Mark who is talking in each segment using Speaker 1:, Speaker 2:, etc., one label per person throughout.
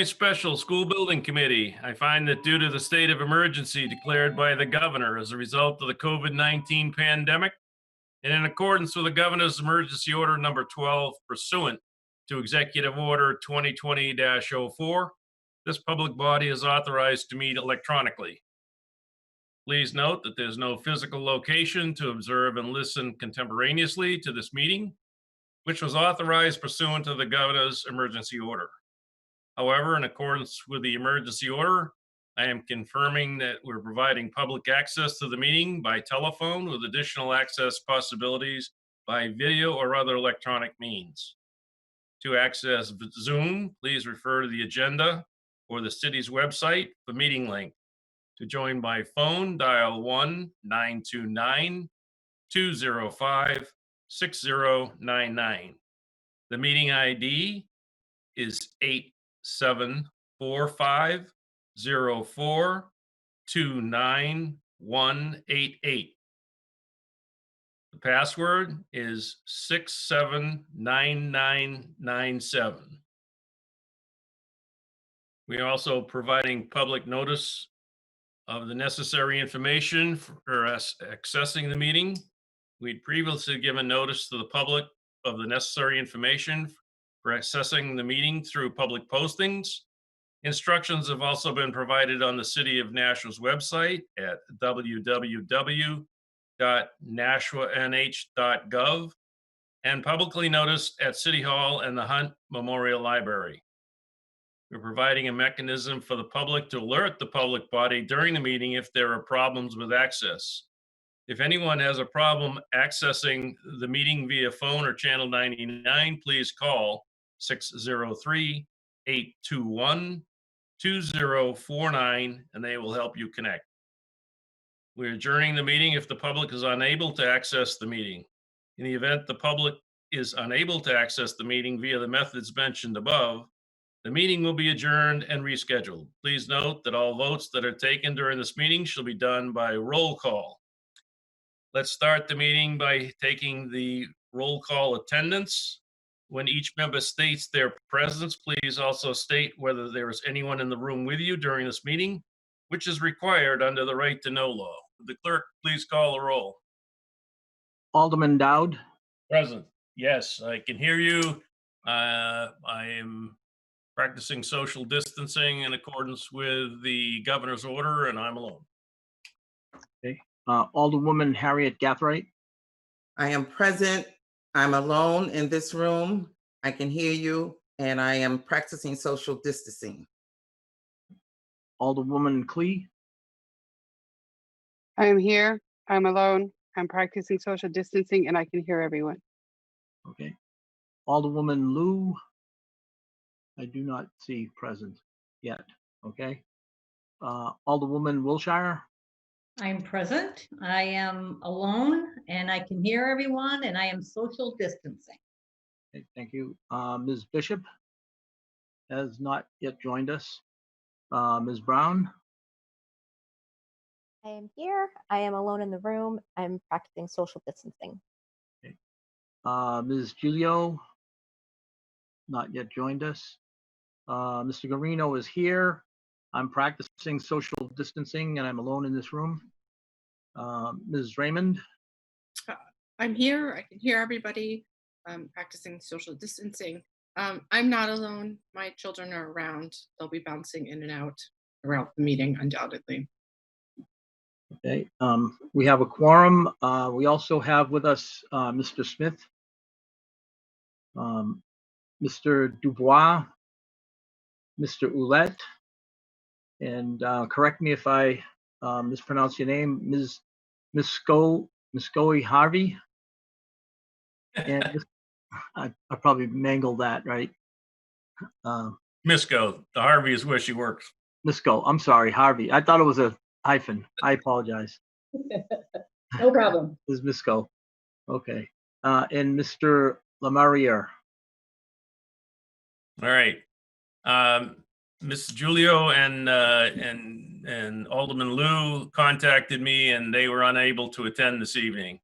Speaker 1: Special School Building Committee. I find that due to the state of emergency declared by the governor as a result of the COVID-19 pandemic, and in accordance with the governor's emergency order number 12 pursuant to Executive Order 2020-04, this public body is authorized to meet electronically. Please note that there's no physical location to observe and listen contemporaneously to this meeting, which was authorized pursuant to the governor's emergency order. However, in accordance with the emergency order, I am confirming that we're providing public access to the meeting by telephone with additional access possibilities by video or other electronic means. To access Zoom, please refer to the agenda or the city's website for meeting link. To join by phone, dial 1-929-205-6099. The meeting ID is 874504299188. The password is 679997. We are also providing public notice of the necessary information for us accessing the meeting. We'd previously given notice to the public of the necessary information for accessing the meeting through public postings. Instructions have also been provided on the City of Nashua's website at www.nashuanh.gov and publicly noticed at City Hall and the Hunt Memorial Library. We're providing a mechanism for the public to alert the public body during the meeting if there are problems with access. If anyone has a problem accessing the meeting via phone or channel 99, please call 603-821-2049 and they will help you connect. We're adjourning the meeting if the public is unable to access the meeting. In the event the public is unable to access the meeting via the methods mentioned above, the meeting will be adjourned and rescheduled. Please note that all votes that are taken during this meeting shall be done by roll call. Let's start the meeting by taking the roll call attendance. When each member states their presence, please also state whether there is anyone in the room with you during this meeting, which is required under the right to know law. Would the clerk please call the roll?
Speaker 2: Alderman Dowd.
Speaker 1: Present. Yes, I can hear you. I am practicing social distancing in accordance with the governor's order, and I'm alone.
Speaker 2: Okay. Alderwoman Harriet Gathright.
Speaker 3: I am present. I'm alone in this room. I can hear you, and I am practicing social distancing.
Speaker 2: Alderwoman Clee.
Speaker 4: I am here. I'm alone. I'm practicing social distancing, and I can hear everyone.
Speaker 2: Okay. Alderwoman Lou. I do not see present yet. Okay. Alderwoman Wilshire.
Speaker 5: I'm present. I am alone and I can hear everyone and I am social distancing.
Speaker 2: Okay, thank you. Ms. Bishop has not yet joined us. Ms. Brown.
Speaker 6: I am here. I am alone in the room. I'm practicing social distancing.
Speaker 2: Okay. Ms. Giulio, not yet joined us. Mr. Guarino is here. I'm practicing social distancing and I'm alone in this room. Ms. Raymond.
Speaker 7: I'm here. I can hear everybody. I'm practicing social distancing. I'm not alone. My children are around. They'll be bouncing in and out around the meeting, undoubtedly.
Speaker 2: Okay. We have a quorum. We also have with us Mr. Smith, Mr. Dubois, Mr. Ouellette, and correct me if I mispronounce your name, Ms. Miscoe Harvey. And I probably mangled that, right?
Speaker 1: Misco. The Harvey is where she works.
Speaker 2: Misco. I'm sorry, Harvey. I thought it was a hyphen. I apologize.
Speaker 5: No problem.
Speaker 2: Ms. Misco. Okay. And Mr. Lamarier.
Speaker 1: All right. Ms. Giulio and Alderman Lou contacted me and they were unable to attend this evening.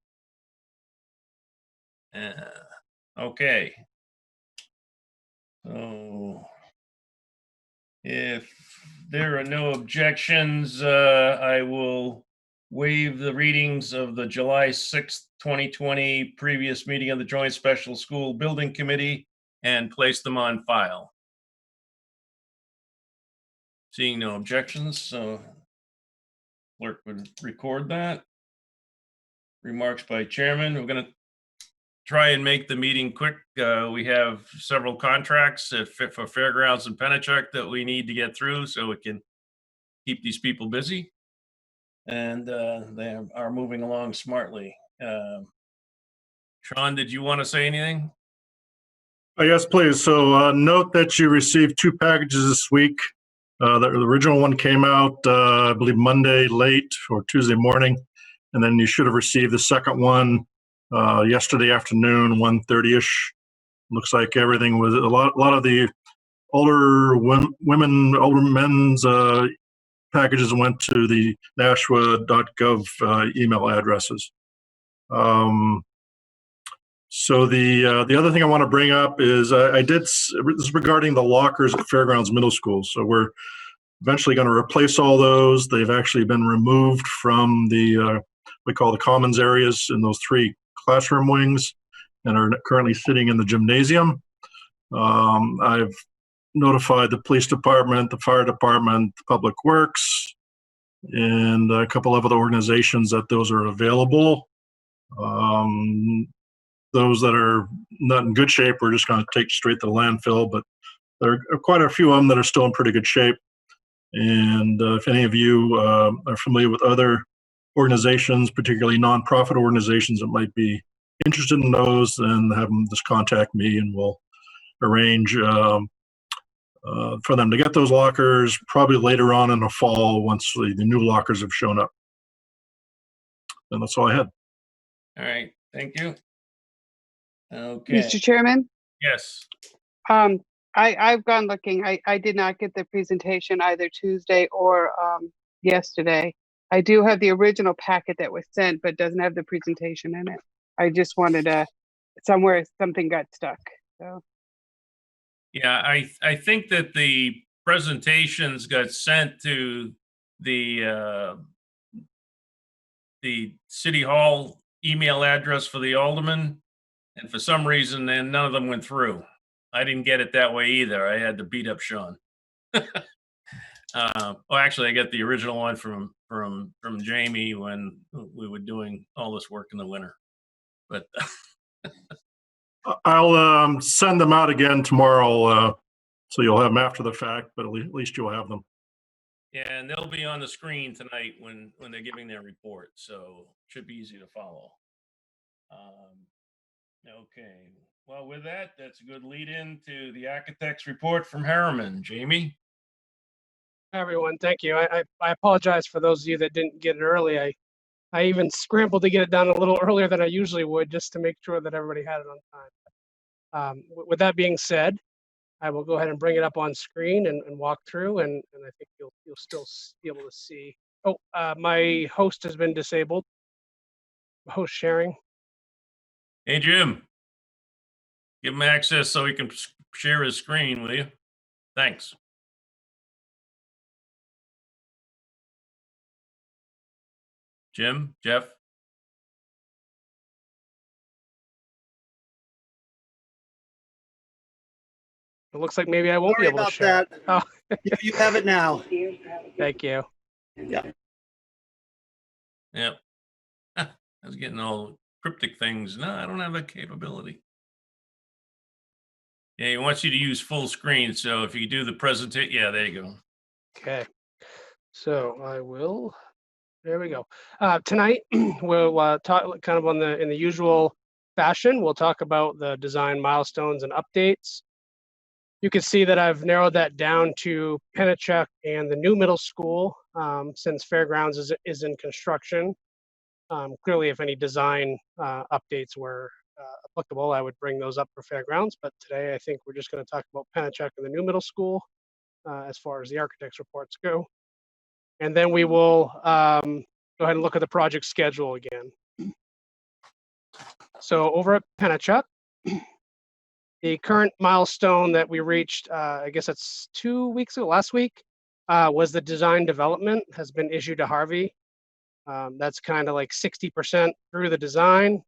Speaker 1: Okay. So If there are no objections, I will waive the readings of the July 6th, 2020 previous meeting of the Joint Special School Building Committee and place them on file. Seeing no objections, so clerk would record that. Remarks by chairman. We're going to try and make the meeting quick. We have several contracts for Fairgrounds and Pennachuck that we need to get through so we can keep these people busy. And they are moving along smartly. Sean, did you want to say anything?
Speaker 8: Yes, please. So note that you received 2 packages this week. The original one came out, I believe, Monday late or Tuesday morning. And then you should have received the second one yesterday afternoon, 1:30-ish. Looks like everything was a lot of the older women, older men's packages went to the nashua.gov email addresses. So the other thing I want to bring up is this is regarding the lockers at Fairgrounds Middle School. So we're eventually going to replace all those. They've actually been removed from the we call the commons areas in those 3 classroom wings and are currently sitting in the gymnasium. I've notified the police department, the fire department, Public Works, and a couple of other organizations that those are available. Those that are not in good shape, we're just going to take straight to the landfill, but there are quite a few of them that are still in pretty good shape. And if any of you are familiar with other organizations, particularly nonprofit organizations that might be interested in those, then have them just contact me and we'll arrange for them to get those lockers probably later on in the fall once the new lockers have shown up. And that's all I had.
Speaker 1: All right, thank you. Okay,
Speaker 4: Mr. Chairman,
Speaker 1: yes.
Speaker 4: I've gone looking. I did not get the presentation either Tuesday or yesterday. I do have the original packet that was sent, but doesn't have the presentation in it. I just wanted to, something got stuck. So.
Speaker 1: Yeah, I think that the presentations got sent to the City Hall email address for the alderman, and for some reason, then none of them went through. I didn't get it that way either. I had to beat up Sean. Well, actually, I got the original one from Jamie when we were doing all this work in the winter. But
Speaker 8: I'll send them out again tomorrow, so you'll have them after the fact, but at least you'll have them.
Speaker 1: yeah, and they'll be on the screen tonight when they're giving their report, so should be easy to follow. Okay, well, with that, that's a good lead in to the architect's report from Harriman. Jamie?
Speaker 9: Hi, everyone. Thank you. I apologize for those of you that didn't get it early. I even scrambled to get it done a little earlier than I usually would just to make sure that everybody had it on time. With that being said, I will go ahead and bring it up on screen and walk through, and I think you'll still be able to see. Oh, my host has been disabled. Host sharing.
Speaker 1: Hey, Jim. Give him access so he can share his screen, will you? Thanks. Jim, Jeff?
Speaker 9: It looks like maybe I won't
Speaker 10: Sorry
Speaker 9: be able to
Speaker 10: about
Speaker 9: share.
Speaker 10: that.
Speaker 9: Oh,
Speaker 10: You have it now.
Speaker 9: thank you.
Speaker 10: Yeah.
Speaker 1: Yep. I was getting all cryptic things. No, I don't have that capability. Yeah, he wants you to use full screen. So if you do the presentation, yeah, there you go.
Speaker 9: Okay. So I will. There we go. Tonight we'll talk kind of in the usual fashion. We'll talk about the design milestones and updates. You can see that I've narrowed that down to Pennachuck and the new middle school, since Fairgrounds is in construction. Clearly, if any design updates were applicable, I would bring those up for Fairgrounds. But today, I think we're just going to talk about Pennachuck and the new middle school as far as the architect's reports go. And then we will go ahead and look at the project schedule again. So over at Pennachuck, The current milestone that we reached, I guess it's 2 weeks ago, last week, was the design development has been issued to Harvey. That's kind of like 60% through the design.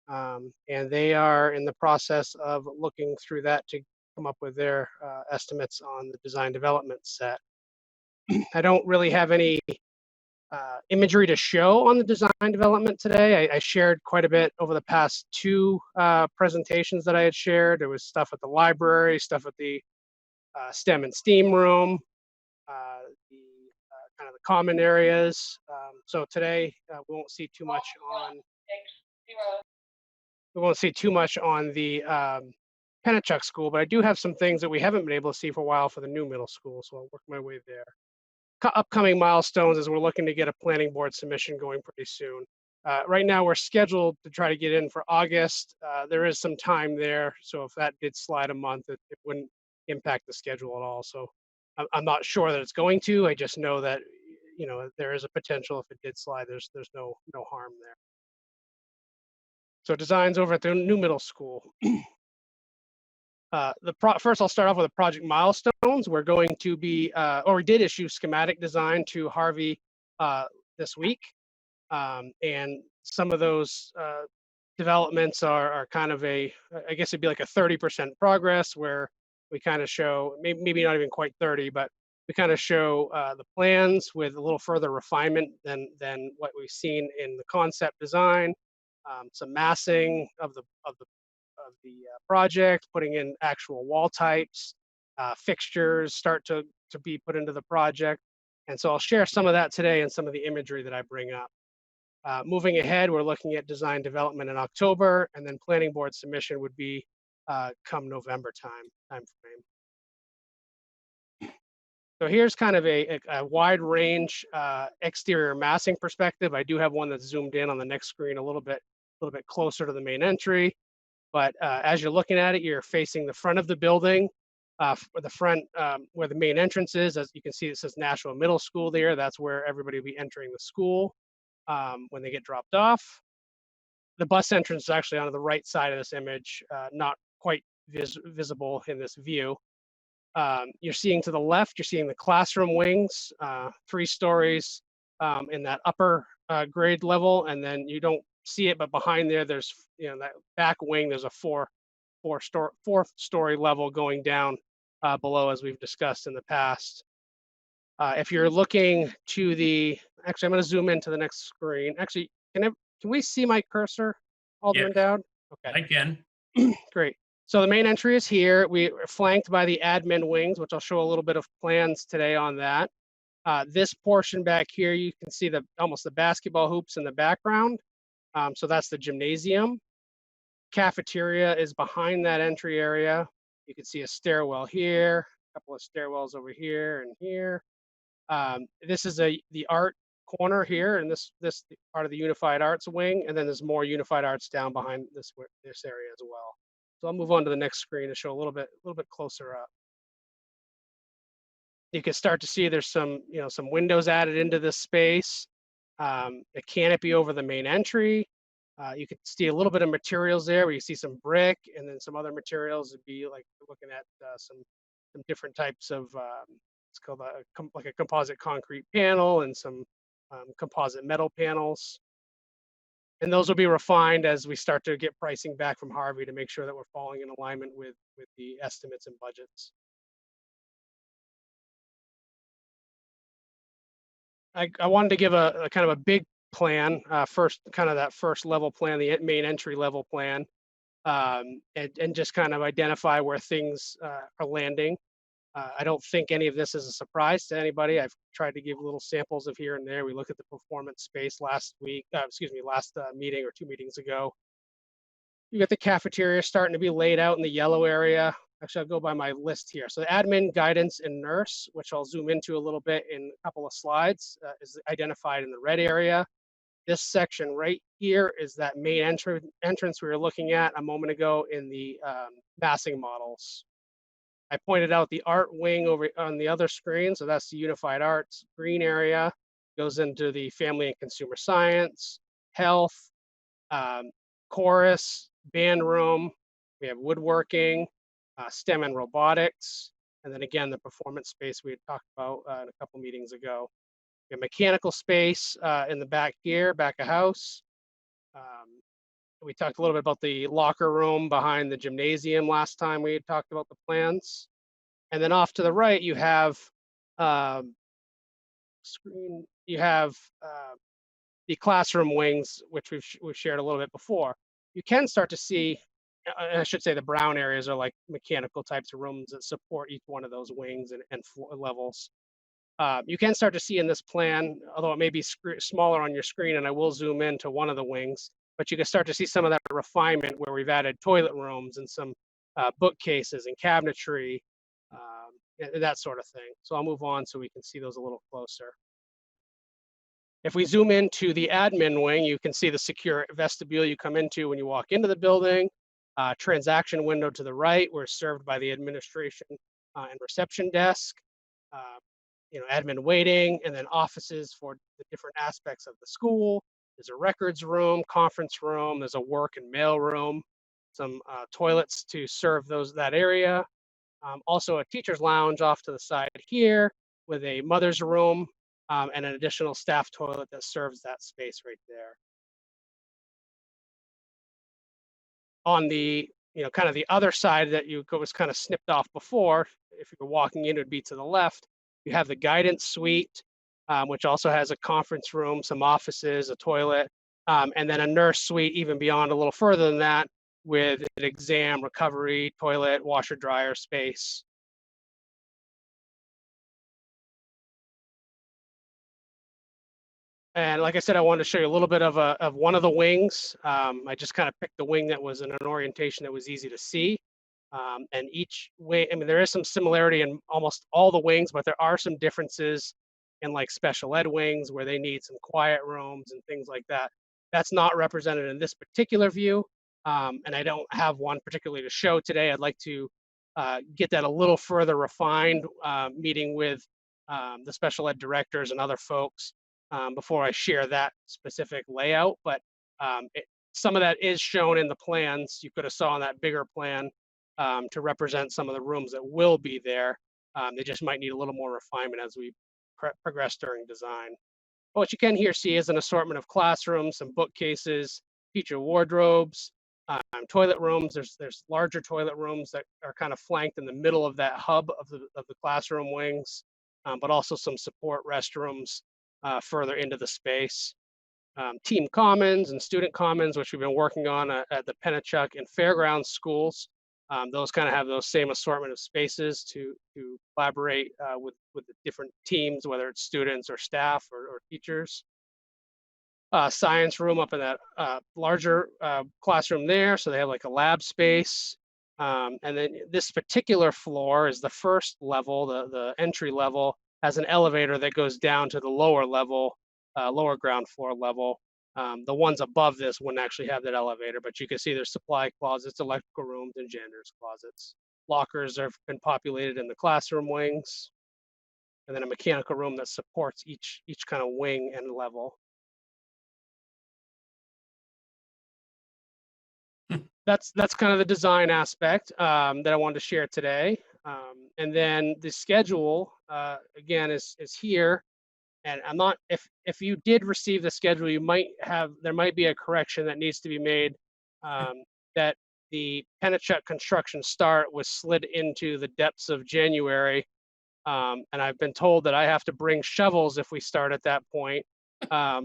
Speaker 9: And they are in the process of looking through that to come up with their estimates on the design development set. I don't really have any imagery to show on the design development today. I shared quite a bit over the past two presentations that I had shared. There was stuff at the library, stuff at the STEM and STEAM room, the kind of the common areas. So today we won't see too much on the Pennachuck School, but I do have some things that we haven't been able to see for a while for the new middle school, so I'll work my way there. Upcoming milestones is we're looking to get a planning board submission going pretty soon. Right now we're scheduled to try to get in for August. There is some time there, so if that did slide a month, it wouldn't impact the schedule at all. So I'm not sure that it's going to. I just know that there is a potential if it did slide. There's no harm there. So designs over at the new middle school. First, I'll start off with the project milestones. We're going to be, or we did issue schematic design to Harvey this week. And some of those developments are kind of I guess it'd be like a 30% progress where we kind of show, maybe not even quite 30, but we kind of show the plans with a little further refinement than what we've seen in the concept design. Some massing of the project, putting in actual wall types, fixtures start to be put into the project. And so I'll share some of that today and some of the imagery that I bring up. Moving ahead, we're looking at design development in October, and then planning board submission would be come November time frame. So here's kind of a wide range exterior massing perspective. I do have one that's zoomed in on the next screen a little bit closer to the main entry. But as you're looking at it, you're facing the front of the building, the front where the main entrance is. As you can see, it says Nashua Middle School there. That's where everybody will be entering the school when they get dropped off. The bus entrance is actually on the right side of this image, not quite visible in this view. You're seeing to the left, you're seeing the classroom wings, 3 stories in that upper grade level, and then you don't see it, but behind there, there's that back wing. There's a fourth story level going down below, as we've discussed in the past. If you're looking to actually, I'm going to zoom into the next screen. Actually, can we see my cursor, Alderman Dowd? Okay,
Speaker 1: I can.
Speaker 9: Great. So the main entry is here. We are flanked by the admin wings, which I'll show a little bit of plans today on that. This portion back here, you can see almost the basketball hoops in the background. So that's the gymnasium. Cafeteria is behind that entry area. You can see a stairwell here, a couple of stairwells over here and here. This is the art corner here, and this part of the Unified Arts wing, and then there's more Unified Arts down behind this area as well. So I'll move on to the next screen to show a little bit closer up. You can start to see there's some windows added into this space. A canopy over the main entry. You can see a little bit of materials there where you see some brick and then some other materials. Would be like looking at some different types of it's called like a composite concrete panel and some composite metal panels. And those will be refined as we start to get pricing back from Harvey to make sure that we're falling in alignment with the estimates and budgets. I wanted to give a kind of a big plan, first kind of that first level plan, the main entry level plan, and just kind of identify where things are landing. I don't think any of this is a surprise to anybody. I've tried to give little samples of here and there. We looked at the performance space last meeting or 2 meetings ago. You got the cafeteria starting to be laid out in the yellow area. Actually, I'll go by my list here. So admin, guidance, and nurse, which I'll zoom into a little bit in a couple of slides, is identified in the red area. This section right here is that main entrance we were looking at a moment ago in the massing models. I pointed out the art wing over on the other screen. So that's the Unified Arts green area, goes into the family and consumer science, health, chorus, band room, We have woodworking, STEM and robotics, and then again, the performance space we had talked about in a couple meetings ago. We have mechanical space in the back here, back of house. We talked a little bit about the locker room behind the gymnasium last time we had talked about the plans. And then off to the right, you have the classroom wings, which we've shared a little bit before. You can start to see, I should say the brown areas are like mechanical types of rooms that support each one of those wings and floor levels. You can start to see in this plan, although it may be smaller on your screen, and I will zoom into one of the wings, but you can start to see some of that refinement where we've added toilet rooms and some bookcases and cabinetry, and that sort of thing. So I'll move on so we can see those a little closer. If we zoom into the admin wing, you can see the secure vestibule you come into when you walk into the building, transaction window to the right, we're served by the administration and reception desk, admin waiting, and then offices for the different aspects of the school. There's a records room, conference room, there's a work and mail room, some toilets to serve that area. Also a teacher's lounge off to the side here with a mother's room and an additional staff toilet that serves that space right there. On the, kind of the other side that was kind of snipped off before, if you were walking in, it would be to the left. You have the guidance suite, which also has a conference room, some offices, a toilet, and then a nurse suite even beyond a little further than that with an exam, recovery, toilet, washer, dryer space. And like I said, I wanted to show you a little bit of one of the wings. I just kind of picked the wing that was in an orientation that was easy to see. And each wing, there is some similarity in almost all the wings, but there are some differences in like special ed wings where they need some quiet rooms and things like that. That's not represented in this particular view. And I don't have one particularly to show today. I'd like to get that a little further refined, meeting with the special ed directors and other folks before I share that specific layout. But some of that is shown in the plans. You could have saw on that bigger plan to represent some of the rooms that will be there. They just might need a little more refinement as we progress during design. But what you can here see is an assortment of classrooms, some bookcases, teacher wardrobes, toilet rooms. There's larger toilet rooms that are kind of flanked in the middle of that hub of the classroom wings, but also some support restrooms further into the space. Team commons and student commons, which we've been working on at the Pennachuck and Fairgrounds schools. Those kind of have those same assortment of spaces to collaborate with the different teams, whether it's students or staff or teachers. Science room up in that larger classroom there, so they have like a lab space. And then this particular floor is the first level, the entry level, has an elevator that goes down to the lower level, lower ground floor level. The ones above this wouldn't actually have that elevator, but you can see there's supply closets, electrical rooms, and janitor's closets. Lockers have been populated in the classroom wings, and then a mechanical room that supports each kind of wing and level. That's kind of the design aspect that I wanted to share today. And then the schedule, again, is here. And I'm not, if you did receive the schedule, there might be a correction that needs to be made, that the Pennachuck construction start was slid into the depths of January. And I've been told that I have to bring shovels if we start at that point.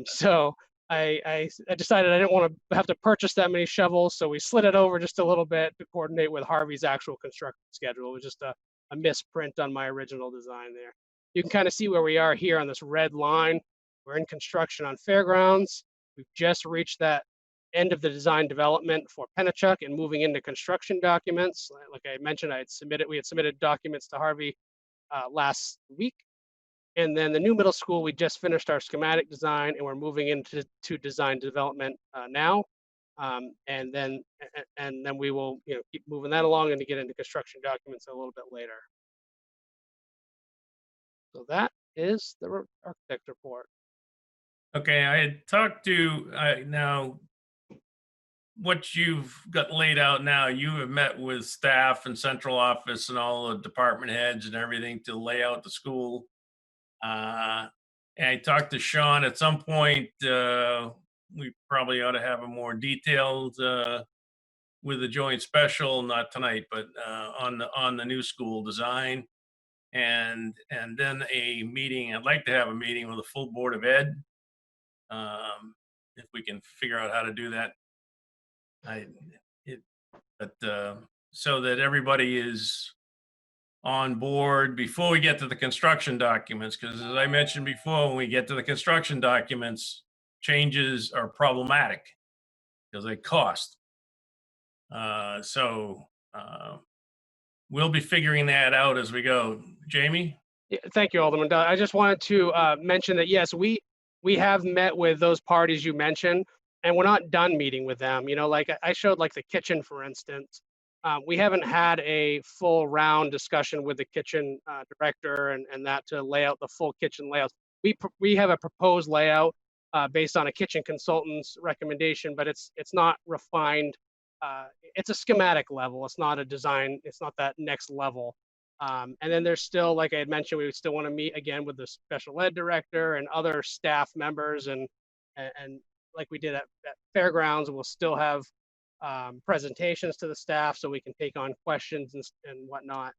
Speaker 9: So I decided I didn't want to have to purchase that many shovels. So we slid it over just a little bit to coordinate with Harvey's actual construction schedule. It was just a misprint on my original design there. You can kind of see where we are here on this red line. We're in construction on Fairgrounds. We've just reached that end of the design development for Pennachuck and moving into construction documents. Like I mentioned, we had submitted documents to Harvey last week. And then the new middle school, we just finished our schematic design and we're moving into design development now. And then we will keep moving that along and to get into construction documents a little bit later. So that is the architect report.
Speaker 1: Okay, I had talked to, now, what you've got laid out now, you have met with staff and central office and all the department heads and everything to lay out the school. And I talked to Sean at some point. We probably ought to have a more detailed with the joint special, not tonight, but on the new school design, and then a meeting. I'd like to have a meeting with the full Board of Ed, if we can figure out how to do that. So that everybody is on board before we get to the construction documents, because as I mentioned before, when we get to the construction documents, changes are problematic because they cost. We'll be figuring that out as we go. Jamie?
Speaker 9: Yeah, thank you, Alderman. I just wanted to mention that, yes, we have met with those parties you mentioned, and we're not done meeting with them. You know, like I showed, like the kitchen, for instance. We haven't had a full round discussion with the kitchen director and that to lay out the full kitchen layout. We have a proposed layout based on a kitchen consultant's recommendation, but it's not refined. It's a schematic level. It's not a design. It's not that next level. And then there's still, like I had mentioned, we would still want to meet again with the special ed director and other staff members, and like we did at Fairgrounds, we'll still have presentations to the staff so we can take on questions and whatnot.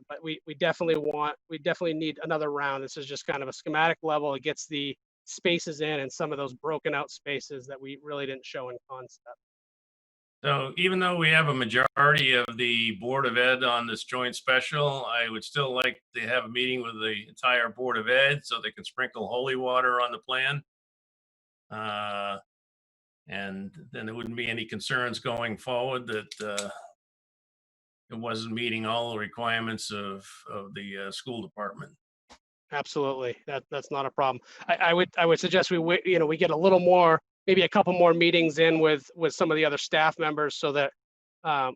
Speaker 9: But we definitely need another round. This is just kind of a schematic level. It gets the spaces in and some of those broken out spaces that we really didn't show in concept.
Speaker 1: So even though we have a majority of the Board of Ed on this joint special, I would still like to have a meeting with the entire Board of Ed so they can sprinkle holy water on the plan. And then there wouldn't be any concerns going forward that it wasn't meeting all the requirements of the school department.
Speaker 9: Absolutely, that's not a problem. I would suggest we get a little more, maybe a couple more meetings in with some of the other staff members so that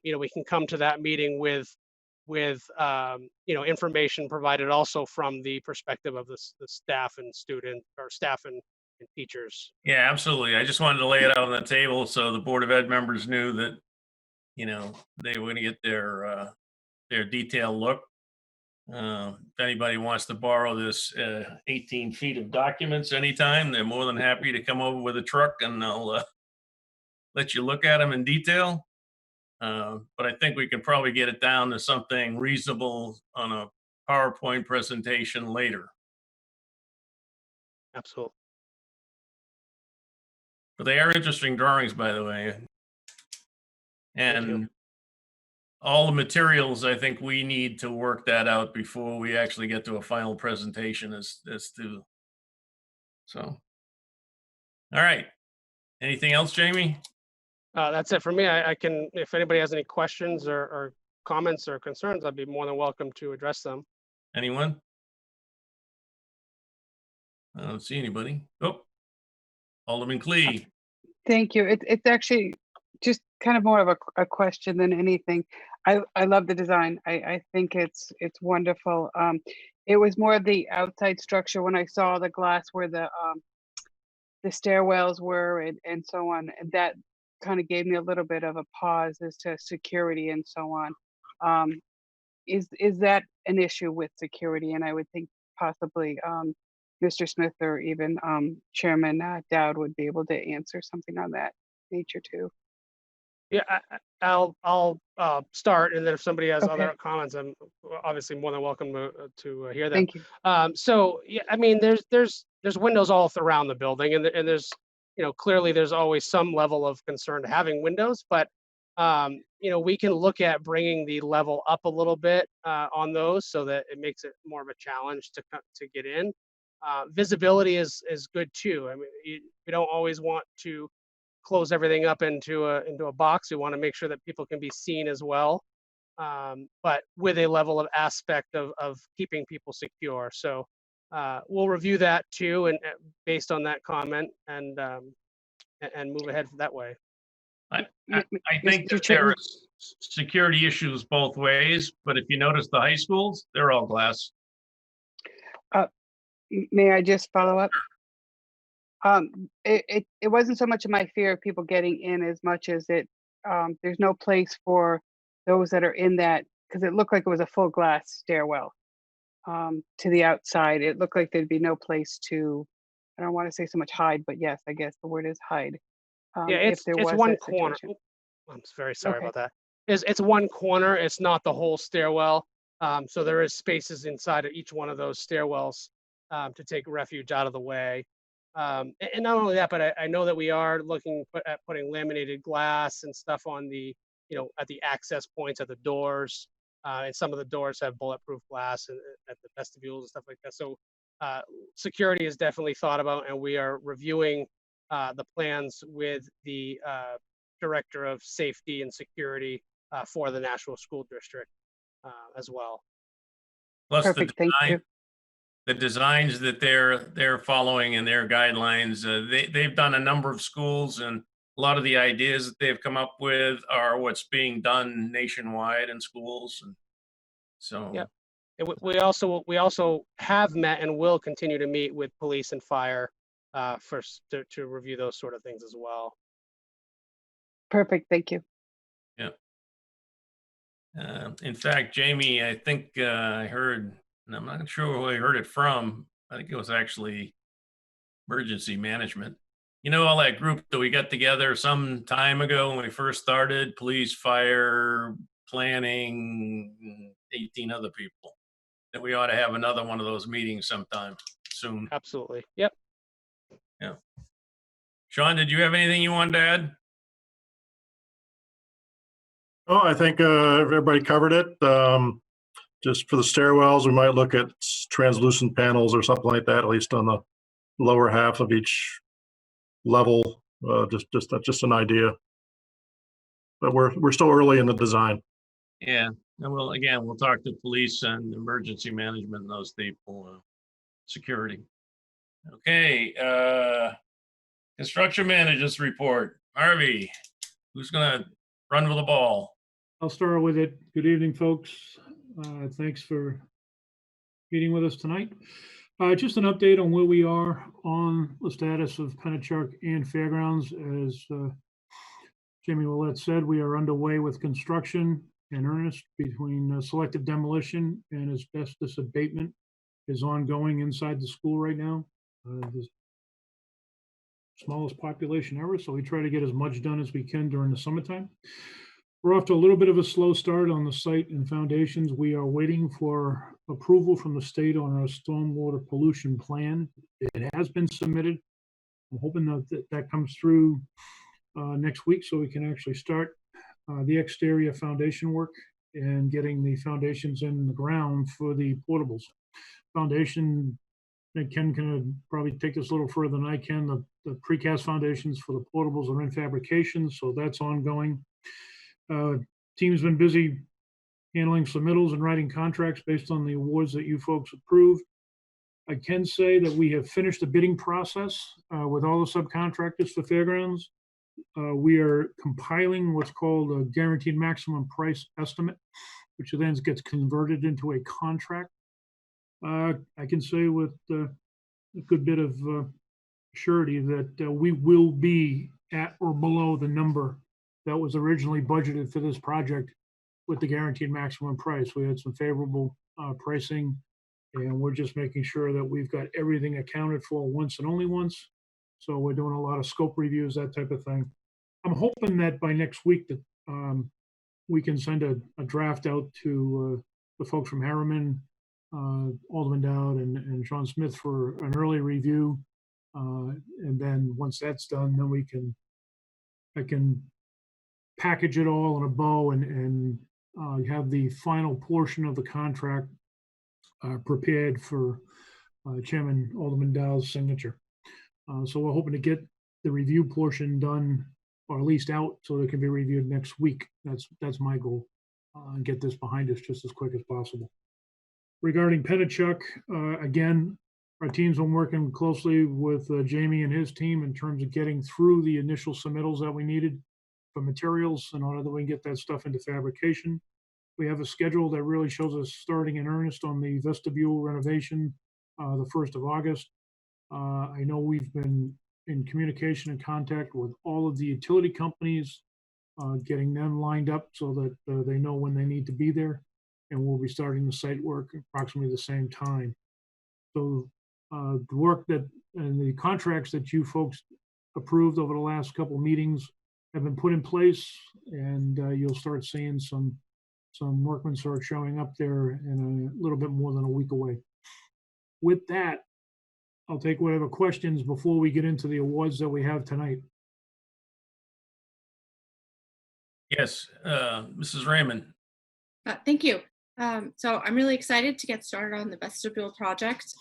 Speaker 9: we can come to that meeting with information provided also from the perspective of the staff and student, or staff and teachers.
Speaker 1: Yeah, absolutely. I just wanted to lay it out on the table so the Board of Ed members knew that they were going to get their detailed look. If anybody wants to borrow this 18 feet of documents anytime, they're more than happy to come over with a truck and they'll let you look at them in detail. But I think we can probably get it down to something reasonable on a PowerPoint presentation later.
Speaker 9: Absolutely.
Speaker 1: But they are interesting drawings, by the way. And all the materials, I think we need to work that out before we actually get to a final presentation as to. So, all right. Anything else, Jamie?
Speaker 9: That's it for me. I can, if anybody has any questions or comments or concerns, I'd be more than welcome to address them.
Speaker 1: Anyone? I don't see anybody. Oh, Alderman Clee.
Speaker 4: Thank you. It's actually just kind of more of a question than anything. I love the design. I think it's wonderful. It was more the outside structure when I saw the glass where the stairwells were and so on. And that kind of gave me a little bit of a pause as to security and so on. Is that an issue with security? And I would think possibly Mr. Smith or even Chairman Dowd would be able to answer something on that nature too.
Speaker 9: Yeah, I'll start, and then if somebody has
Speaker 4: Okay.
Speaker 9: other comments, I'm obviously more than welcome to hear them.
Speaker 4: Thank you.
Speaker 9: So yeah, I mean, there's windows all around the building, and there's clearly there's always some level of concern to having windows, but we can look at bringing the level up a little bit on those so that it makes it more of a challenge to get in. Visibility is good too. I mean, we don't always want to close everything up into a box. We want to make sure that people can be seen as well, but with a level of aspect of keeping people secure. So we'll review that too, and based on that comment, and move ahead that way.
Speaker 1: I think that there are security issues both ways, but if you notice the high schools, they're all glass.
Speaker 4: May I just follow up? It wasn't so much of my fear of people getting in as much as there's no place for those that are in that, because it looked like it was a full glass stairwell to the outside. It looked like there'd be no place to, I don't want to say so much hide, but yes, I guess the word is hide.
Speaker 9: Yeah,
Speaker 4: If there
Speaker 9: it's
Speaker 4: was
Speaker 9: one
Speaker 4: that
Speaker 9: corner.
Speaker 4: situation.
Speaker 9: I'm very sorry
Speaker 4: Okay.
Speaker 9: about that. It's one corner. It's not the whole stairwell. So there is spaces inside of each one of those stairwells to take refuge out of the way. And not only that, but I know that we are looking at putting laminated glass and stuff on the, at the access points at the doors. And some of the doors have bulletproof glass at the vestibules and stuff like that. So security is definitely thought about, and we are reviewing the plans with the Director of Safety and Security for the National School District as well.
Speaker 1: Plus
Speaker 4: Perfect, thank you.
Speaker 1: the designs that they're following and their guidelines. They've done a number of schools, and a lot of the ideas that they've come up with are what's being done nationwide in schools. And so,
Speaker 9: Yep. And we also have met and will continue to meet with police and fire to review those sort of things as well.
Speaker 4: Perfect, thank you.
Speaker 1: yeah. In fact, Jamie, I think I heard, and I'm not sure who I heard it from. I think it was actually emergency management. All that group that we got together some time ago when we first started, police, fire, planning, 18 other people, that we ought to have another one of those meetings sometime soon.
Speaker 9: Absolutely. Yep.
Speaker 1: Yeah. Sean, did you have anything you wanted to add?
Speaker 8: Oh, I think everybody covered it. Just for the stairwells, we might look at translucent panels or something like that, at least on the lower half of each level. Just an idea. But we're still early in the design.
Speaker 1: Yeah. And we'll talk to police and emergency management and those people, security. Okay. Construction managers report. Harvey, who's gonna run with the ball?
Speaker 10: I'll start with it. Good evening, folks. Thanks for meeting with us tonight. Just an update on where we are on the status of Pennachuck and Fairgrounds. As Jamie Willett said, we are underway with construction in earnest between selective demolition and asbestos abatement is ongoing inside the school right now. The smallest population ever, so we try to get as much done as we can during the summertime. We're off to a little bit of a slow start on the site and foundations. We are waiting for approval from the state on our stormwater pollution plan. It has been submitted. I'm hoping that comes through next week so we can actually start the exterior foundation work and getting the foundations in the ground for the portables. Foundation, and Ken can probably take this a little further than I can. The precast foundations for the portables are in fabrication, so that's ongoing. Team's been busy handling submittals and writing contracts based on the awards that you folks approved. I can say that we have finished the bidding process with all the subcontractors for Fairgrounds. We are compiling what's called a guaranteed maximum price estimate, which then gets converted into a contract. I can say with a good bit of surety that we will be at or below the number that was originally budgeted for this project with the guaranteed maximum price. We had some favorable pricing, and we're just making sure that we've got everything accounted for once and only once. So we're doing a lot of scope reviews, that type of thing. I'm hoping that by next week that we can send a draft out to the folks from Harriman, Alderman Dowd and Sean Smith for an early review. And then once that's done, then I can package it all in a bow and have the final portion of the contract prepared for Chairman Alderman Dow's signature. So we're hoping to get the review portion done, or at least out, so it can be reviewed next week. That's my goal, and get this behind us just as quick as possible. Regarding Pennachuck, again, our team's been working closely with Jamie and his team in terms of getting through the initial submittals that we needed for materials in order that we can get that stuff into fabrication. We have a schedule that really shows us starting in earnest on the vestibule renovation the 1st of August. I know we've been in communication and contact with all of the utility companies, getting them lined up so that they know when they need to be there. And we'll be starting the site work approximately the same time. So the work that and the contracts that you folks approved over the last couple of meetings have been put in place, and you'll start seeing some workmen start showing up there in a little bit more than a week away. With that, I'll take whatever questions before we get into the awards that we have tonight.
Speaker 1: Yes, Mrs. Raymond.
Speaker 7: Thank you. So I'm really excited to get started on the vestibule project.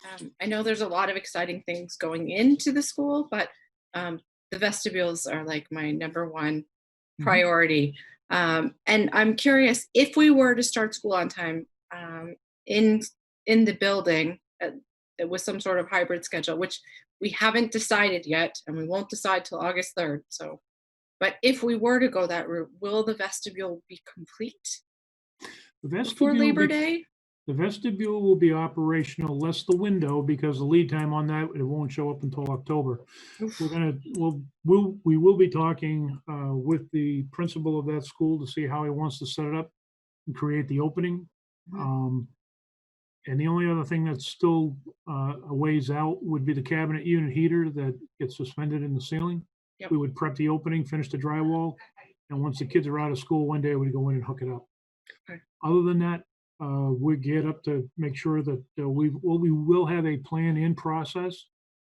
Speaker 7: I know there's a lot of exciting things going into the school, but the vestibules are like my number one priority. And I'm curious, if we were to start school on time in the building with some sort of hybrid schedule, which we haven't decided yet, and we won't decide till August 3rd. So, but if we were to go that route, will the vestibule be complete before Labor Day?
Speaker 10: The vestibule will be operational, less the window, because the lead time on that, it won't show up until October. We will be talking with the principal of that school to see how he wants to set it up and create the opening. And the only other thing that's still a ways out would be the cabinet unit heater that gets suspended in the ceiling.
Speaker 7: Yep.
Speaker 10: We would prep the opening, finish the drywall, and once the kids are out of school one day, we'd go in and hook it up.
Speaker 7: Okay.
Speaker 10: Other than that, we get up to make sure that we will have a plan in process.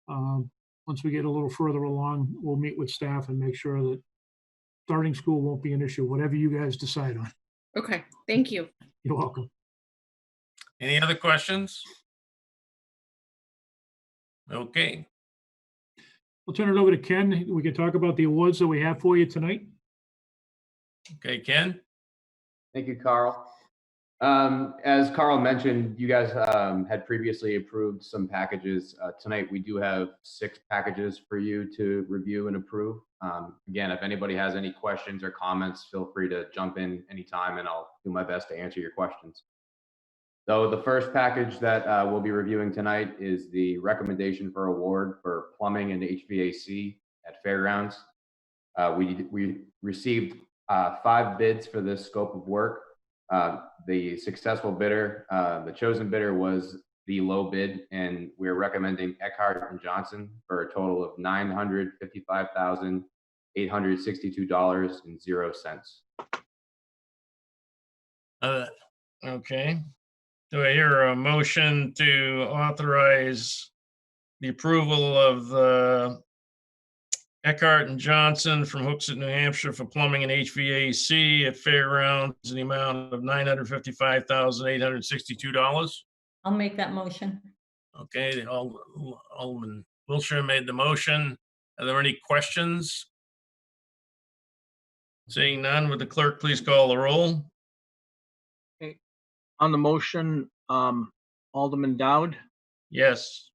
Speaker 10: Once we get a little further along, we'll meet with staff and make sure that starting school won't be an issue, whatever you guys decide on.
Speaker 7: Okay, thank you.
Speaker 10: You're welcome.
Speaker 1: Any other questions? Okay.
Speaker 10: We'll turn it over to Ken. We can talk about the awards that we have for you tonight.
Speaker 1: Okay, Ken?
Speaker 11: Thank you, Carl. As Carl mentioned, you guys had previously approved some packages. Tonight, we do have 6 packages for you to review and approve. Again, if anybody has any questions or comments, feel free to jump in anytime, and I'll do my best to answer your questions. So the first package that we'll be reviewing tonight is the recommendation for award for plumbing and HVAC at Fairgrounds. We received 5 bids for this scope of work. The successful bidder, the chosen bidder was the low bid, and we're recommending Eckhart and Johnson for a total of $955,862.00.
Speaker 1: Okay. Do I hear a motion to authorize the approval of the Eckhart and Johnson from Hooksett, New Hampshire for plumbing and HVAC at Fairgrounds in the amount of $955,862?
Speaker 5: I'll make that motion.
Speaker 1: Okay, Alderman Wilshire made the motion. Are there any questions? Seeing none, would the clerk please call the roll?
Speaker 2: On the motion, Alderman Dowd,
Speaker 1: Yes.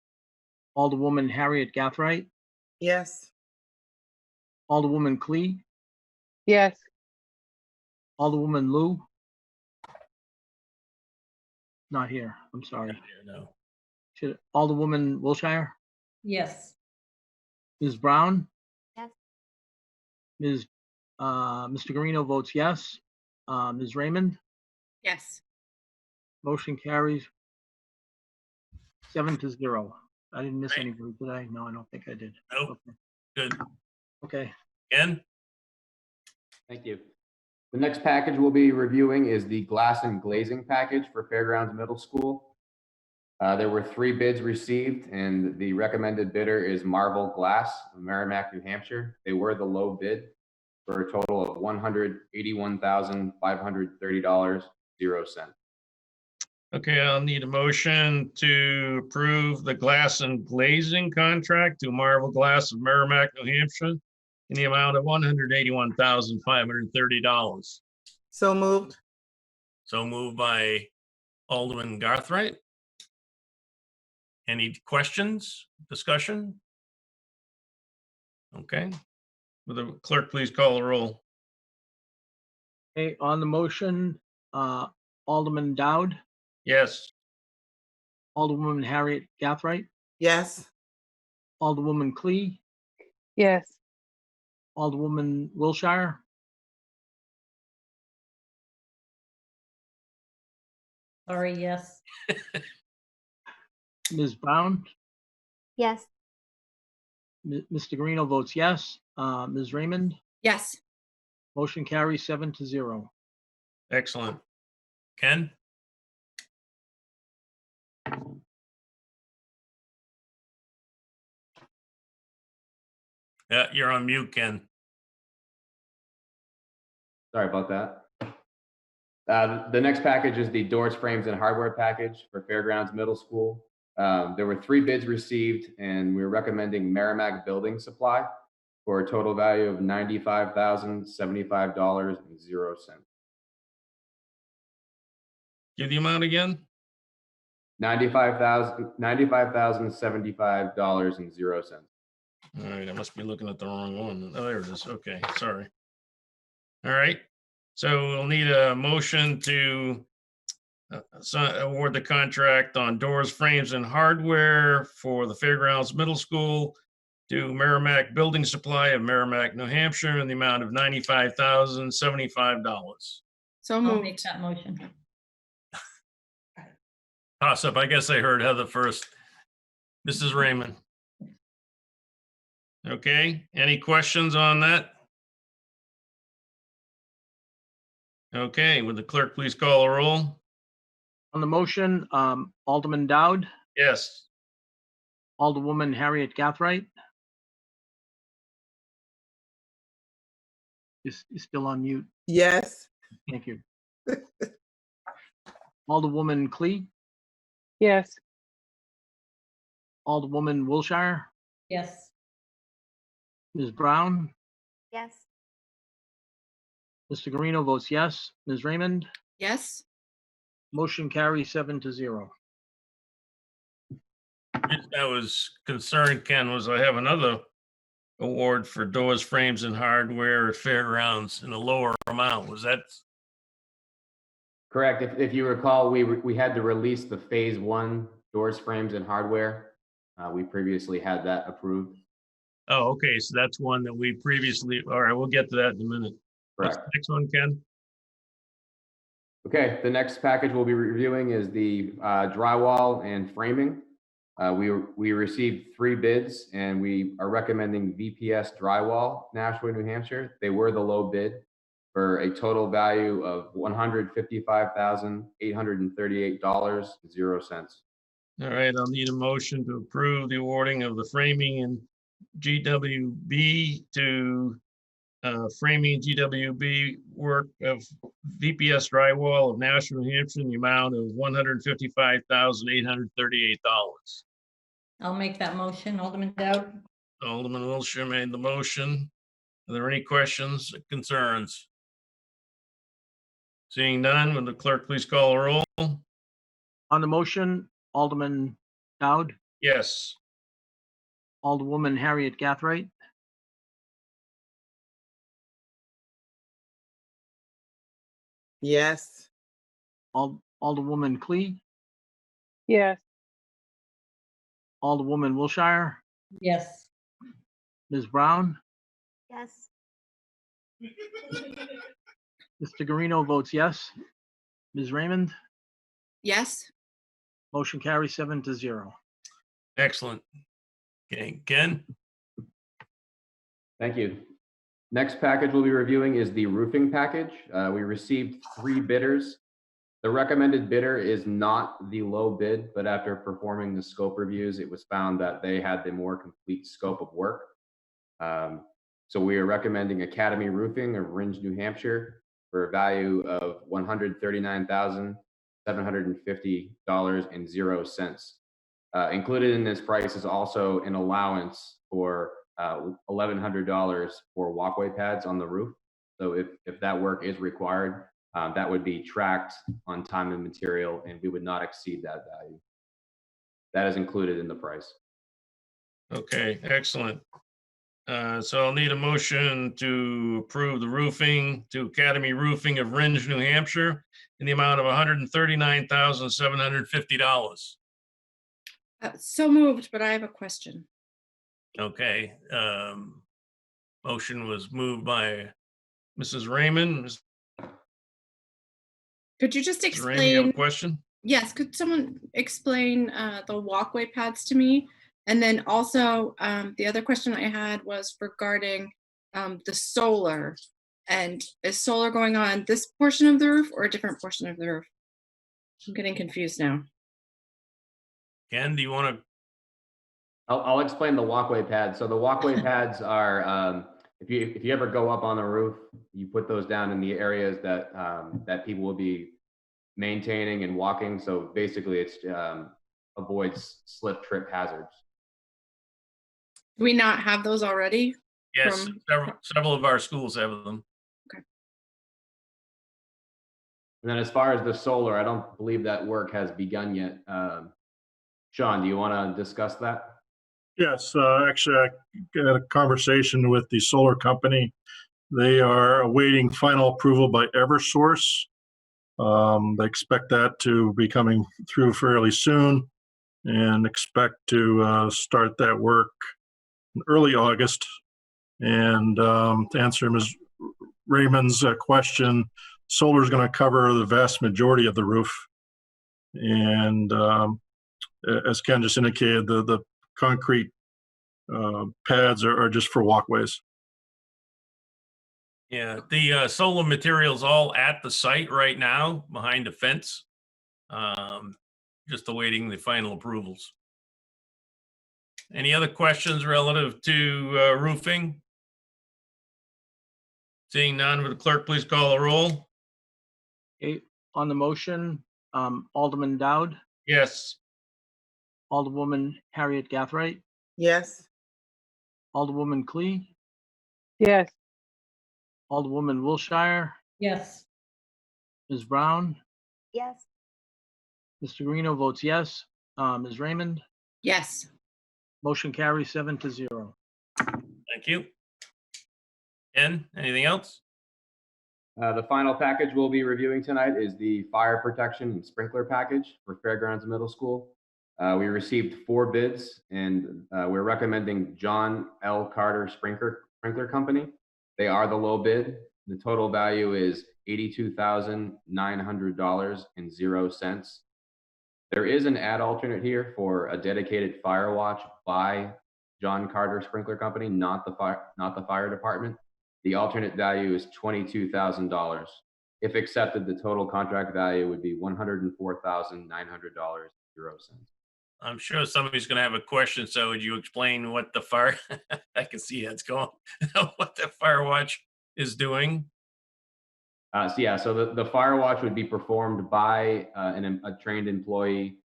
Speaker 2: Alderwoman Harriet Gathright,
Speaker 3: Yes.
Speaker 2: Alderwoman Clee,
Speaker 4: Yes.
Speaker 2: Alderwoman Lou. Not here, I'm sorry.
Speaker 1: No.
Speaker 2: Alderwoman Wilshire,
Speaker 5: Yes.
Speaker 2: Ms. Brown?
Speaker 6: Yes.
Speaker 2: Mr. Guarino votes yes. Ms. Raymond?
Speaker 7: Yes.
Speaker 2: Motion carries 7-0. I didn't miss anybody, did I? No, I don't think I did.
Speaker 1: Nope.
Speaker 2: Okay.
Speaker 1: Good.
Speaker 2: Okay.
Speaker 1: Ken?
Speaker 11: Thank you. The next package we'll be reviewing is the glass and glazing package for Fairgrounds Middle School. There were 3 bids received, and the recommended bidder is Marvel Glass of Merrimack, New Hampshire. They were the low bid for a total of $181,530.00.
Speaker 1: Okay, I'll need a motion to approve the glass and glazing contract to Marvel Glass of Merrimack, New Hampshire in the amount of $181,530.
Speaker 3: So moved.
Speaker 1: So moved by Alderman Garthright. Any questions, discussion? Okay. Will the clerk please call the roll?
Speaker 2: Okay, on the motion, Alderman Dowd,
Speaker 1: Yes.
Speaker 2: Alderwoman Harriet Gathright,
Speaker 3: Yes.
Speaker 2: Alderwoman Clee,
Speaker 4: Yes.
Speaker 2: Alderwoman Wilshire,
Speaker 5: Sorry, yes.
Speaker 2: Ms. Brown,
Speaker 6: Yes.
Speaker 2: Mr. Guarino votes yes. Ms. Raymond,
Speaker 7: Yes.
Speaker 2: motion carries 7-0.
Speaker 1: Excellent. Ken? Yeah, you're on mute, Ken.
Speaker 11: Sorry about that. The next package is the doors, frames, and hardware package for Fairgrounds Middle School. There were 3 bids received, and we're recommending Merrimack Building Supply for a total value of $95,075.00.
Speaker 1: Give the amount again?
Speaker 11: $95,075.00.
Speaker 1: All right, I must be looking at the wrong one. Oh, there it is. Okay, sorry. All right, so we'll need a motion to award the contract on doors, frames, and hardware for the Fairgrounds Middle School to Merrimack Building Supply of Merrimack, New Hampshire, in the amount of $95,075.
Speaker 7: So
Speaker 5: I'll make
Speaker 7: moved.
Speaker 5: that motion.
Speaker 1: Toss up. I guess I heard Heather first. Mrs. Raymond. Okay, any questions on that? Okay, would the clerk please call a roll?
Speaker 2: On the motion, Alderman Dowd,
Speaker 1: Yes.
Speaker 2: Alderwoman Harriet Gathright. You're still on mute.
Speaker 3: Yes.
Speaker 2: Thank you. Alderwoman Clee,
Speaker 4: Yes.
Speaker 2: Alderwoman Wilshire,
Speaker 5: Yes.
Speaker 2: Ms. Brown,
Speaker 6: Yes.
Speaker 2: Mr. Guarino votes yes. Ms. Raymond,
Speaker 7: Yes.
Speaker 2: motion carries 7-0.
Speaker 1: I was concerned, Ken, was I have another award for doors, frames, and hardware at Fairgrounds in a lower amount. Was that?
Speaker 11: Correct. If you recall, we had to release the phase 1 doors, frames, and hardware. We previously had that approved.
Speaker 1: Oh, okay, so that's one that we previously, all right, we'll get to that in a minute. What's
Speaker 11: Correct.
Speaker 1: the next one, Ken?
Speaker 11: Okay, the next package we'll be reviewing is the drywall and framing. We received 3 bids, and we are recommending VPS Drywall, Nashua, New Hampshire. They were the low bid for a total value of $155,838.00.
Speaker 1: All right, I'll need a motion to approve the awarding of the framing and GWB to framing and GWB work of VPS Drywall of Nashua, New Hampshire in the amount of $155,838.
Speaker 5: I'll make that motion. Alderman Dowd?
Speaker 1: Alderman Wilshire made the motion. Are there any questions, or concerns? Seeing none, would the clerk please call a roll?
Speaker 2: On the motion, Alderman Dowd,
Speaker 1: Yes.
Speaker 2: Alderwoman Harriet Gathright,
Speaker 3: Yes.
Speaker 2: Alderwoman Clee,
Speaker 4: Yes.
Speaker 2: Alderwoman Wilshire,
Speaker 5: Yes.
Speaker 2: Ms. Brown,
Speaker 6: Yes.
Speaker 2: Mr. Guarino votes yes. Ms. Raymond,
Speaker 7: Yes.
Speaker 2: motion carries 7-0.
Speaker 1: Excellent. Okay, Ken?
Speaker 11: Thank you. Next package we'll be reviewing is the roofing package. We received 3 bidders. The recommended bidder is not the low bid, but after performing the scope reviews, it was found that they had the more complete scope of work. So we are recommending Academy Roofing of Ringe, New Hampshire for a value of $139,750.00. Included in this price is also an allowance for $1,100 for walkway pads on the roof. So if that work is required, that would be tracked on time and material, and we would not exceed that value. That is included in the price.
Speaker 1: Okay, excellent. So I'll need a motion to approve the roofing to Academy Roofing of Ringe, New Hampshire in the amount of $139,750.
Speaker 7: So moved, but I have a question.
Speaker 1: Okay, Motion was moved by Mrs. Raymond. Mrs.
Speaker 7: Could you just
Speaker 1: Raymond, you have a
Speaker 7: explain?
Speaker 1: question?
Speaker 7: Yes, could someone explain the walkway pads to me? And then also, the other question I had was regarding the solar. And is solar going on this portion of the roof or a different portion of the roof? I'm getting confused now.
Speaker 1: Ken, do you want to?
Speaker 11: I'll explain the walkway pads. So the walkway pads are, if you ever go up on the roof, you put those down in the areas that that people will be maintaining and walking. So basically, it's avoids slip trip hazards.
Speaker 7: Do we not have those already?
Speaker 1: Yes,
Speaker 7: From-
Speaker 1: several of our schools have them.
Speaker 11: And then as far as the solar, I don't believe that work has begun yet. Sean, do you want to discuss that?
Speaker 8: Yes, actually, I had a conversation with the solar company. They are awaiting final approval by Eversource. They expect that to be coming through fairly soon and expect to start that work in early August. And to answer Ms. Raymond's question, solar is going to cover the vast majority of the roof. And as Ken just indicated, the concrete pads are just for walkways.
Speaker 1: Yeah, the solar material's all at the site right now behind a fence. Just awaiting the final approvals. Any other questions relative to roofing? Seeing none, would the clerk please call the roll?
Speaker 2: Okay, on the motion, Alderman Dowd,
Speaker 1: Yes.
Speaker 2: Alderwoman Harriet Gathright,
Speaker 3: Yes.
Speaker 2: Alderwoman Clee,
Speaker 4: Yes.
Speaker 2: Alderwoman Wilshire,
Speaker 5: Yes.
Speaker 2: Ms. Brown,
Speaker 6: Yes.
Speaker 2: Mr. Guarino votes yes. Ms. Raymond,
Speaker 7: Yes.
Speaker 2: motion carries 7-0.
Speaker 1: Thank you. Ken, anything else?
Speaker 11: The final package we'll be reviewing tonight is the fire protection and sprinkler package for Fairgrounds Middle School. We received 4 bids, and we're recommending John L. Carter Sprinkler Company. They are the low bid. The total value is $82,900.00. There is an ad alternate here for a dedicated fire watch by John Carter Sprinkler Company, not the fire department. The alternate value is $22,000. If accepted, the total contract value would be $104,900.00.
Speaker 1: I'm sure somebody's going to have a question. So would you explain what the fire, I can see it's going, what the fire watch is doing?
Speaker 11: So the fire watch would be performed by a trained employee,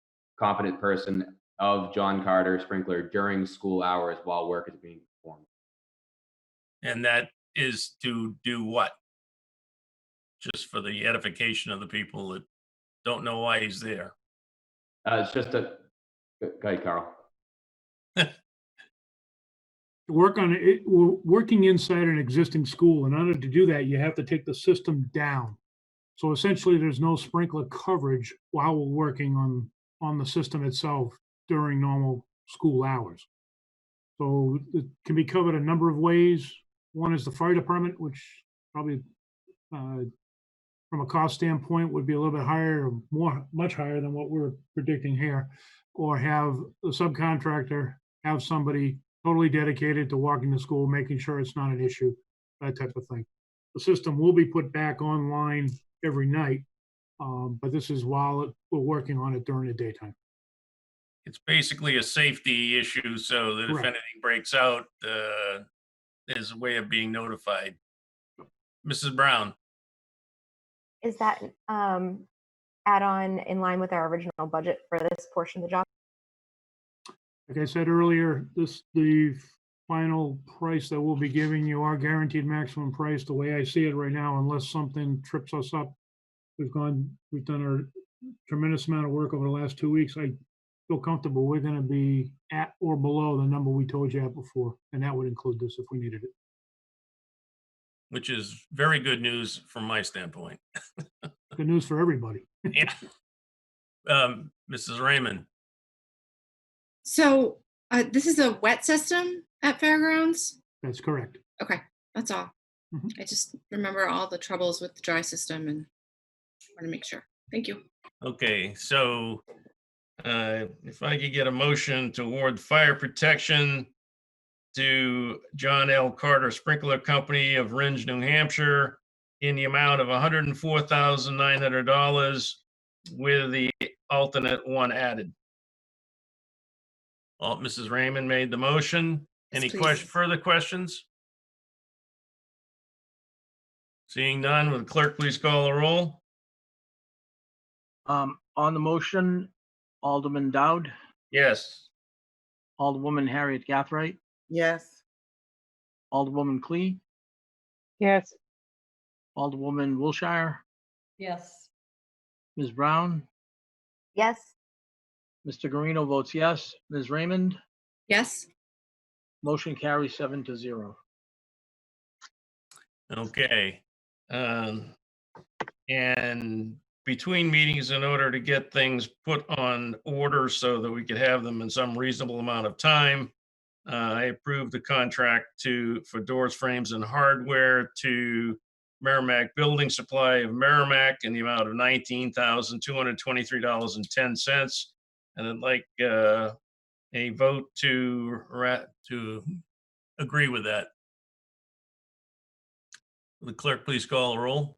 Speaker 11: competent person of John Carter Sprinkler during school hours while work is being performed.
Speaker 1: And that is to do what? Just for the edification of the people that don't know why he's there.
Speaker 11: It's just a, go ahead, Carl.
Speaker 10: Work on it, we're working inside an existing school. In order to do that, you have to take the system down. So essentially, there's no sprinkler coverage while we're working on the system itself during normal school hours. So it can be covered a number of ways. One is the fire department, which probably from a cost standpoint would be a little bit higher, or much higher than what we're predicting here, or have the subcontractor have somebody totally dedicated to walking to school, making sure it's not an issue, that type of thing. The system will be put back online every night, but this is while we're working on it during the daytime.
Speaker 1: It's basically a safety issue so that if
Speaker 10: Correct.
Speaker 1: anything breaks out, there's a way of being notified. Mrs. Brown?
Speaker 6: Is that add-on in line with our original budget for this portion of the job?
Speaker 10: Like I said earlier, the final price that we'll be giving you, our guaranteed maximum price, the way I see it right now, unless something trips us up. We've done a tremendous amount of work over the last 2 weeks. I feel comfortable we're going to be at or below the number we told you at before, and that would include this if we needed it.
Speaker 1: Which is very good news from my standpoint.
Speaker 10: Good news for everybody.
Speaker 1: Yeah. Mrs. Raymond?
Speaker 7: So this is a wet system at Fairgrounds?
Speaker 10: That's correct.
Speaker 7: Okay. That's all.
Speaker 10: Mhm.
Speaker 7: I just remember all the troubles with the dry system and want to make sure. Thank you.
Speaker 1: Okay, so if I could get a motion to award fire protection to John L. Carter Sprinkler Company of Ringe, New Hampshire in the amount of $104,900 with the alternate one added. Oh, Mrs. Raymond made the motion.
Speaker 7: Yes,
Speaker 1: Any
Speaker 7: please.
Speaker 1: further questions? Seeing none, will the clerk please call the roll?
Speaker 2: On the motion, Alderman Dowd,
Speaker 1: Yes.
Speaker 2: Alderwoman Harriet Gathright,
Speaker 3: Yes.
Speaker 2: Alderwoman Clee,
Speaker 4: Yes.
Speaker 2: Alderwoman Wilshire,
Speaker 5: Yes.
Speaker 2: Ms. Brown,
Speaker 6: Yes.
Speaker 2: Mr. Guarino votes yes. Ms. Raymond,
Speaker 7: Yes.
Speaker 2: motion carries 7-0.
Speaker 1: Okay. And between meetings, in order to get things put on order so that we could have them in some reasonable amount of time, I approved the contract for doors, frames, and hardware to Merrimack Building Supply of Merrimack in the amount of $19,223.10. And I'd like a vote to agree with that. Will the clerk please call the roll?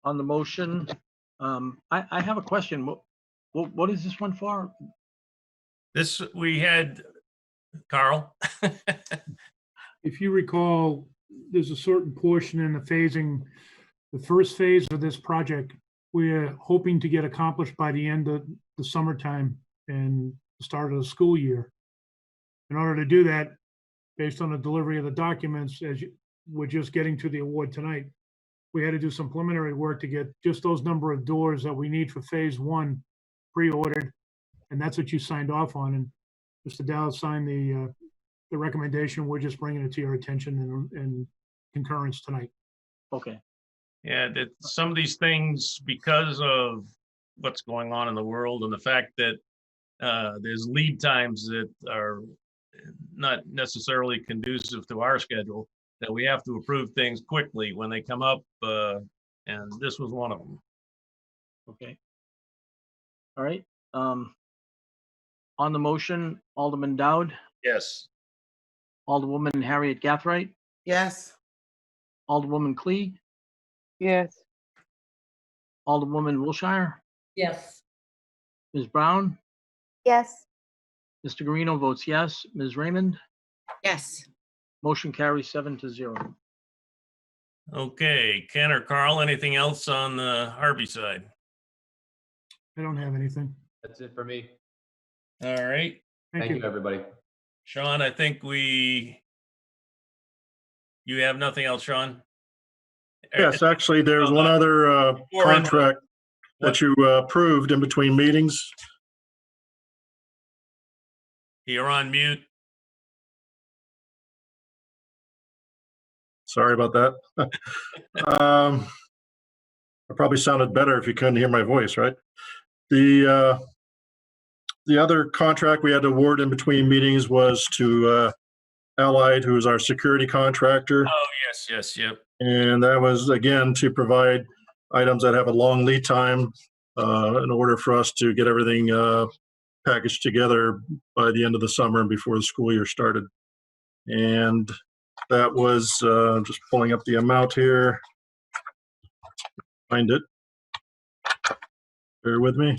Speaker 2: On the motion, I have a question. What is this one for?
Speaker 1: This, we had, Carl?
Speaker 10: If you recall, there's a certain portion in the phasing, the first phase of this project, we're hoping to get accomplished by the end of the summertime and the start of the school year. In order to do that, based on the delivery of the documents, we're just getting to the award tonight, we had to do some preliminary work to get just those number of doors that we need for phase one pre-ordered. And that's what you signed off on. And Mr. Dow signed the recommendation. We're just bringing it to your attention and concurrence tonight.
Speaker 2: Okay,
Speaker 1: Yeah, that some of these things, because of what's going on in the world and the fact that there's lead times that are not necessarily conducive to our schedule, that we have to approve things quickly when they come up, and this was one of them.
Speaker 2: okay. All right. On the motion, Alderman Dowd,
Speaker 1: Yes.
Speaker 2: Alderwoman Harriet Gathright,
Speaker 3: Yes.
Speaker 2: Alderwoman Clee,
Speaker 4: Yes.
Speaker 2: Alderwoman Wilshire,
Speaker 5: Yes.
Speaker 2: Ms. Brown,
Speaker 6: Yes.
Speaker 2: Mr. Guarino votes yes. Ms. Raymond,
Speaker 7: Yes.
Speaker 2: motion carries 7-0.
Speaker 1: Okay, Ken or Carl, anything else on the Harvey side?
Speaker 10: I don't have anything.
Speaker 11: That's it for me.
Speaker 1: All right,
Speaker 11: Thank you, everybody.
Speaker 1: Sean, I think you have nothing else, Sean?
Speaker 8: Yes, actually, there's one other contract that you approved in between meetings.
Speaker 1: You're on mute.
Speaker 8: Sorry about that. I probably sounded better if you couldn't hear my voice, right? The other contract we had to award in between meetings was to Allied, who is our security contractor.
Speaker 1: Oh, yep.
Speaker 8: And that was, again, to provide items that have a long lead time in order for us to get everything packaged together by the end of the summer and before the school year started. And that was, just pulling up the amount here. Find it. Bear with me.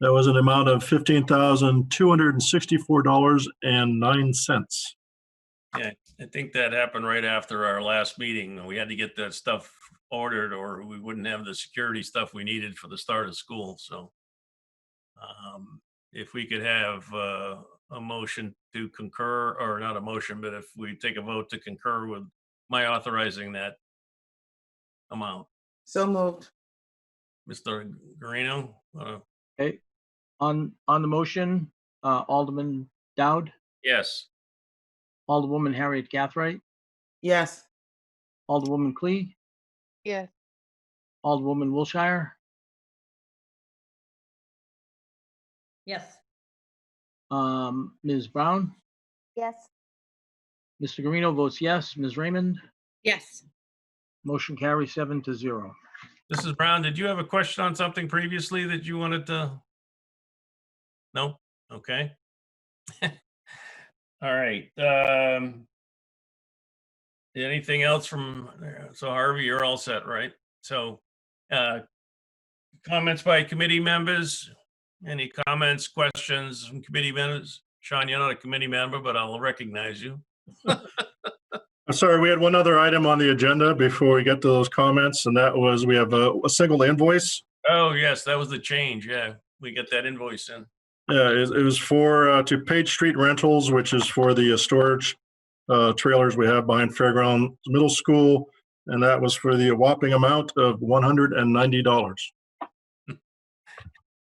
Speaker 8: That was an amount of $15,264.09.
Speaker 1: Yeah, I think that happened right after our last meeting. We had to get that stuff ordered or we wouldn't have the security stuff we needed for the start of school. So if we could have a motion to concur, or not a motion, but if we take a vote to concur with my authorizing that amount.
Speaker 3: So moved.
Speaker 1: Mr. Guarino?
Speaker 2: Okay. On the motion, Alderman Dowd,
Speaker 1: Yes.
Speaker 2: Alderwoman Harriet Gathright,
Speaker 3: Yes.
Speaker 2: Alderwoman Clee,
Speaker 4: Yes.
Speaker 2: Alderwoman Wilshire,
Speaker 5: Yes.
Speaker 2: Ms. Brown,
Speaker 6: Yes.
Speaker 2: Mr. Guarino votes yes. Ms. Raymond,
Speaker 7: Yes.
Speaker 2: motion carries 7-0.
Speaker 1: Mrs. Brown, did you have a question on something previously that you wanted to? No? Okay. All right. Anything else from, so Harvey, you're all set, right? So, comments by committee members? Any comments, questions from committee members? Sean, you're not a committee member, but I'll recognize you.
Speaker 8: I'm sorry, we had one other item on the agenda before we get to those comments, and that was we have a single invoice.
Speaker 1: Oh, yes, that was the change. Yeah, we get that invoice in.
Speaker 8: Yeah, it was for to Page Street Rentals, which is for the storage trailers we have behind Fairgrounds Middle School, and that was for the whopping amount of $190.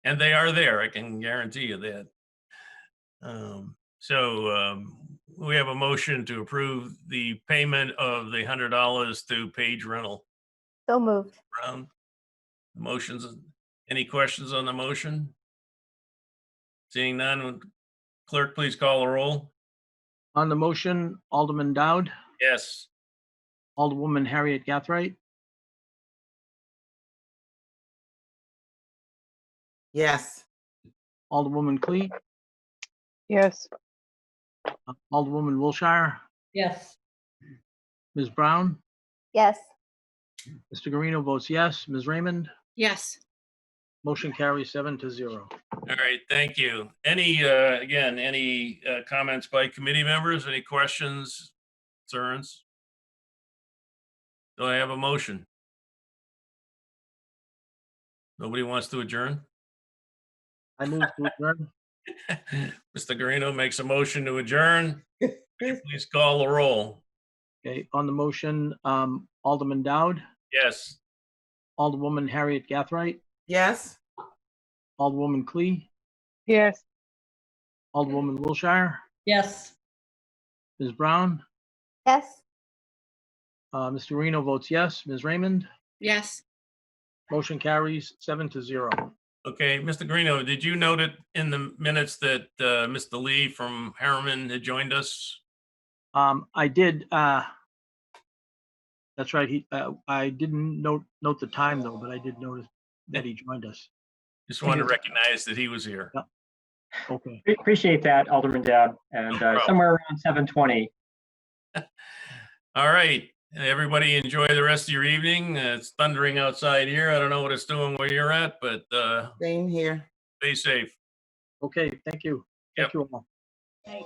Speaker 1: And they are there, I can guarantee you that. We have a motion to approve the payment of the $100 to Page Rental.
Speaker 6: So moved.
Speaker 1: Brown. Motions, any questions on the motion? Seeing none, clerk, please call the roll.
Speaker 2: On the motion, Alderman Dowd,
Speaker 1: Yes.
Speaker 2: Alderwoman Harriet Gathright,
Speaker 3: Yes.
Speaker 2: Alderwoman Clee,
Speaker 4: Yes.
Speaker 2: Alderwoman Wilshire,
Speaker 5: Yes.
Speaker 2: Ms. Brown,
Speaker 6: Yes.
Speaker 2: Mr. Guarino votes yes. Ms. Raymond,
Speaker 7: Yes.
Speaker 2: motion carries 7-0.
Speaker 1: All right, thank you. Any, again, any comments by committee members? Any questions, concerns? Do I have a motion? Nobody wants to adjourn?
Speaker 2: I move to adjourn.
Speaker 1: Mr. Guarino makes a motion to adjourn. Will you please call the roll.
Speaker 2: Okay, on the motion, Alderman Dowd,
Speaker 1: Yes.
Speaker 2: Alderwoman Harriet Gathright,
Speaker 3: Yes.
Speaker 2: Alderwoman Clee,
Speaker 4: Yes.
Speaker 2: Alderwoman Wilshire,
Speaker 5: Yes.
Speaker 2: Ms. Brown,
Speaker 6: Yes.
Speaker 2: Mr. Guarino votes yes. Ms. Raymond,
Speaker 7: Yes.
Speaker 2: motion carries 7-0.
Speaker 1: Okay, Mr. Guarino, did you note it in the minutes that Mr. Lee from Harriman had joined us?
Speaker 2: I did, that's right. I didn't note the time though, but I did notice that he joined us.
Speaker 1: Just wanted to recognize that he was here.
Speaker 2: Okay.
Speaker 12: Appreciate that, Alderman Dowd, and
Speaker 1: problem.
Speaker 12: somewhere around 7:20.
Speaker 1: All right, everybody enjoy the rest of your evening. It's thundering outside here. I don't know what it's doing where you're at, but
Speaker 3: Same here.
Speaker 1: stay safe.
Speaker 2: Okay, thank you. Thank you all.
Speaker 5: Right.